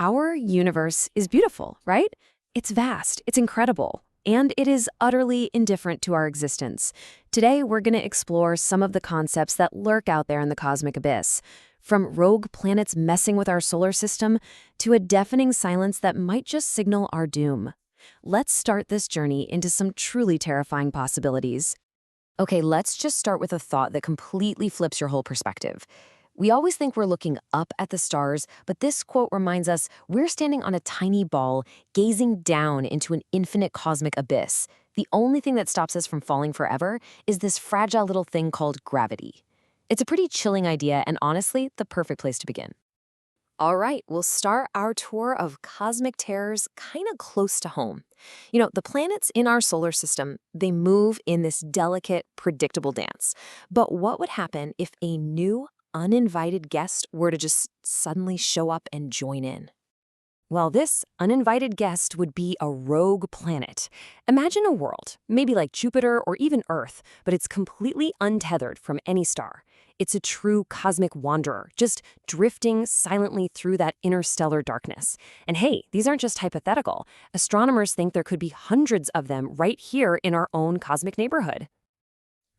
Our universe is beautiful, right? It's vast, it's incredible, and it is utterly indifferent to our existence. Today, we're going to explore some of the concepts that lurk out there in the cosmic abyss, from rogue planets messing with our solar system to a deafening silence that might just signal our doom. Let's start this journey into some truly terrifying possibilities. Okay, let's just start with a thought that completely flips your whole perspective. We always think we're looking up at the stars, but this quote reminds us we're standing on a tiny ball, gazing down into an infinite cosmic abyss. The only thing that stops us from falling forever is this fragile little thing called gravity. It's a pretty chilling idea and honestly, the perfect place to begin. All right, we'll start our tour of cosmic terrors kind of close to home. The planets in our solar system, they move in this delicate, predictable dance. But what would happen if a new, uninvited guest were to just suddenly show up and join in? Well, this uninvited guest would be a rogue planet. Imagine a world, maybe like Jupiter or even Earth, but it's completely untethered from any star. It's a true cosmic wanderer, just drifting silently through that interstellar darkness. And hey, these aren't just hypothetical. Astronomers think there could be hundreds of them right here in our own cosmic neighborhood.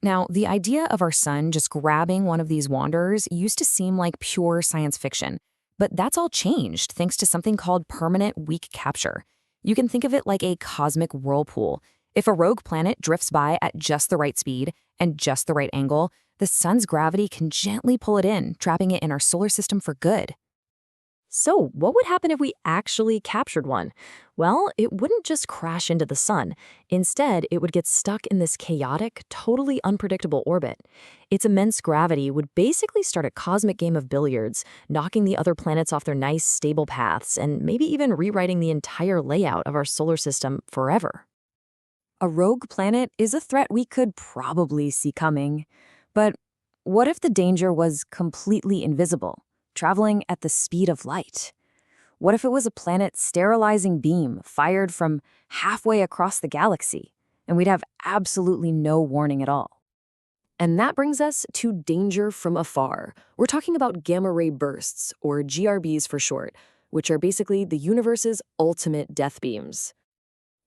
Now, the idea of our sun just grabbing one of these wanderers used to seem like pure science fiction. But that's all changed thanks to something called permanent weak capture. You can think of it like a cosmic whirlpool. If a rogue planet drifts by at just the right speed and just the right angle, the sun's gravity can gently pull it in, trapping it in our solar system for good. So, what would happen if we actually captured one? Well, it wouldn't just crash into the sun. Instead, it would get stuck in this chaotic, totally unpredictable orbit. Its immense gravity would basically start a cosmic game of billiards, knocking the other planets off their nice, stable paths, and maybe even rewriting the entire layout of our solar system forever. A rogue planet is a threat we could probably see coming. But what if the danger was completely invisible, traveling at the speed of light? What if it was a planet-sterilizing beam fired from halfway across the galaxy, and we'd have absolutely no warning at all? And that brings us to danger from afar. We're talking about gamma-ray bursts, or GRBs for short, which are basically the universe's ultimate death beams.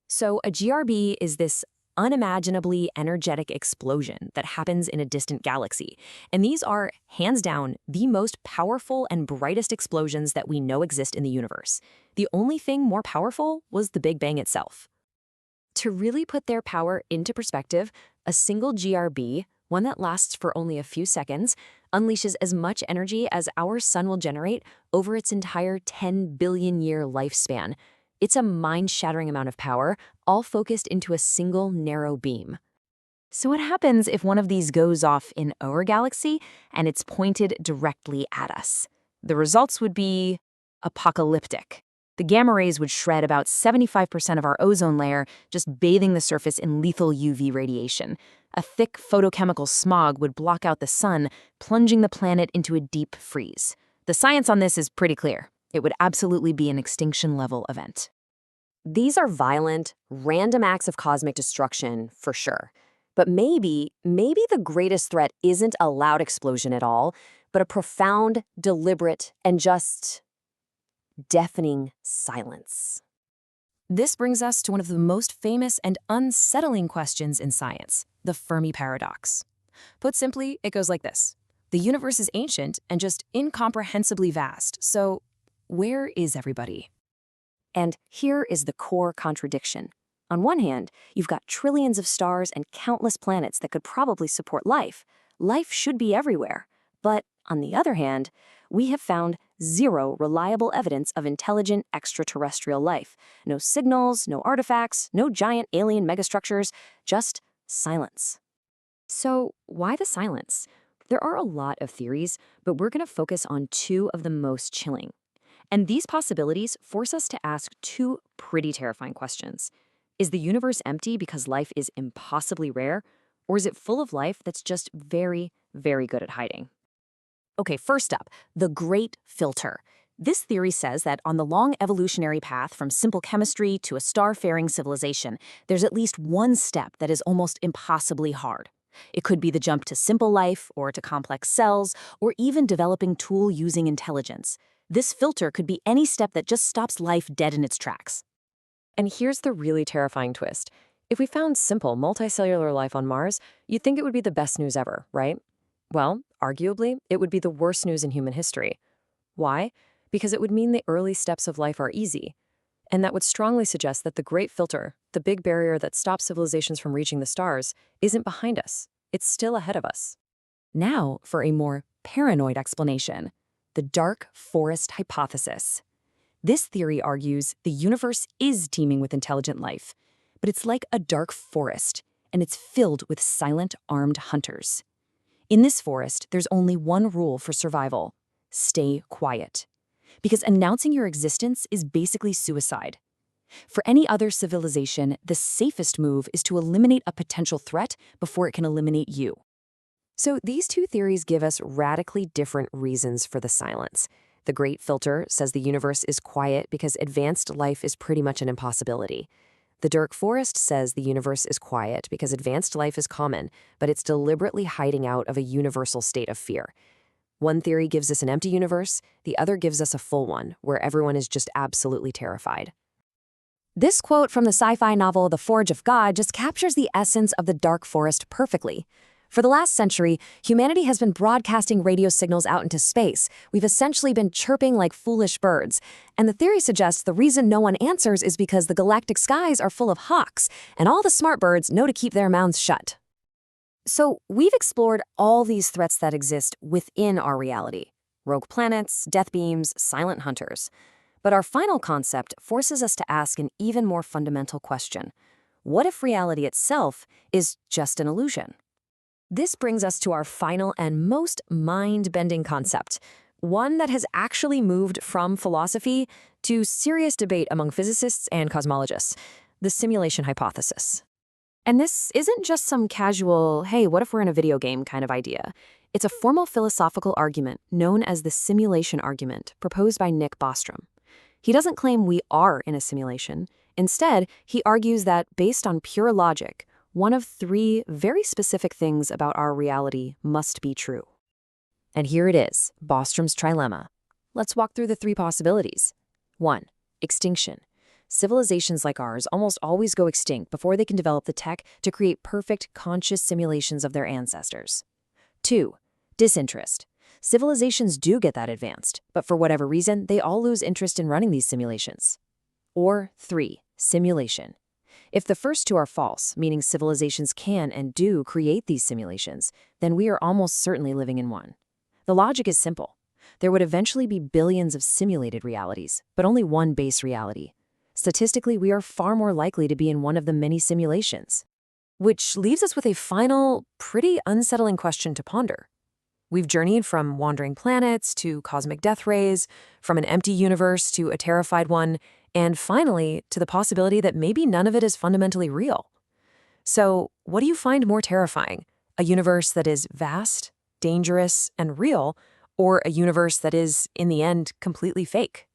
So a GRB is this unimaginably energetic explosion that happens in a distant galaxy. And these are, hands down, the most powerful and brightest explosions that we know exist in the universe. The only thing more powerful was the Big Bang itself. To really put their power into perspective, a single GRB, one that lasts for only a few seconds, unleashes as much energy as our sun will generate over its entire 10 billion-year lifespan. It's a mind-shattering amount of power, all focused into a single narrow beam. So what happens if one of these goes off in our galaxy and it's pointed directly at us? The results would be apocalyptic. The gamma rays would shred about 75% of our ozone layer, just bathing the surface in lethal UV radiation. A thick photochemical smog would block out the sun, plunging the planet into a deep freeze. The science on this is pretty clear. It would absolutely be an extinction-level event. These are violent, random acts of cosmic destruction, for sure. But maybe the greatest threat isn't a loud explosion at all, but a profound, deliberate, and just deafening silence. This brings us to one of the most famous and unsettling questions in science, the Fermi paradox. Put simply, it goes like this. The universe is ancient and just incomprehensibly vast, so where is everybody? And here is the core contradiction. On one hand, you've got trillions of stars and countless planets that could probably support life. Life should be everywhere. But on the other hand, we have found zero reliable evidence of intelligent extraterrestrial life. No signals, no artifacts, no giant alien megastructures, just silence. So why the silence? There are a lot of theories, but we're going to focus on two of the most chilling. And these possibilities force us to ask two pretty terrifying questions. Is the universe empty because life is impossibly rare? Or is it full of life that's just very, very good at hiding? Okay, first up, the Great Filter. This theory says that on the long evolutionary path from simple chemistry to a star-faring civilization, there's at least one step that is almost impossibly hard. It could be the jump to simple life, or to complex cells, or even developing tool-using intelligence. This filter could be any step that just stops life dead in its tracks. And here's the really terrifying twist. If we found simple, multicellular life on Mars, you'd think it would be the best news ever, right? Well, arguably, it would be the worst news in human history. Why? Because it would mean the early steps of life are easy. And that would strongly suggest that the Great Filter, the big barrier that stops civilizations from reaching the stars, isn't behind us. It's still ahead of us. Now for a more paranoid explanation, the dark forest hypothesis. This theory argues the universe is teeming with intelligent life, but it's like a dark forest, and it's filled with silent, armed hunters. In this forest, there's only one rule for survival: stay quiet. Because announcing your existence is basically suicide. For any other civilization, the safest move is to eliminate a potential threat before it can eliminate you. So these two theories give us radically different reasons for the silence. The Great Filter says the universe is quiet because advanced life is pretty much an impossibility. The dark forest says the universe is quiet because advanced life is common, but it's deliberately hiding out of a universal state of fear. One theory gives us an empty universe, the other gives us a full one, where everyone is just absolutely terrified. This quote from the sci-fi novel The Forge of God just captures the essence of the dark forest perfectly. For the last century, humanity has been broadcasting radio signals out into space. We've essentially been chirping like foolish birds. And the theory suggests the reason no one answers is because the galactic skies are full of hawks, and all the smart birds know to keep their mouths shut. So we've explored all these threats that exist within our reality: rogue planets, death beams, silent hunters. But our final concept forces us to ask an even more fundamental question. What if reality itself is just an illusion? This brings us to our final and most mind-bending concept, one that has actually moved from philosophy to serious debate among physicists and cosmologists: the simulation hypothesis. And this isn't just some casual, hey, what if we're in a video game kind of idea. It's a formal philosophical argument known as the simulation argument, proposed by Nick Bostrom. He doesn't claim we are in a simulation. Instead, he argues that, based on pure logic, one of three very specific things about our reality must be true. And here it is, Bostrom's trilemma. Let's walk through the three possibilities. 1. Extinction. Civilizations like ours almost always go extinct before they can develop the tech to create perfect, conscious simulations of their ancestors. 2. Disinterest. Civilizations do get that advanced, but for whatever reason, they all lose interest in running these simulations. Or 3. Simulation. If the first two are false, meaning civilizations can and do create these simulations, then we are almost certainly living in one. The logic is simple. There would eventually be billions of simulated realities, but only one base reality. Statistically, we are far more likely to be in one of the many simulations. Which leaves us with a final, pretty unsettling question to ponder. We've journeyed from wandering planets to cosmic death rays, from an empty universe to a terrified one, and finally, to the possibility that maybe none of it is fundamentally real. So, what do you find more terrifying? A universe that is vast, dangerous, and real, or a universe that is, in the end, completely fake?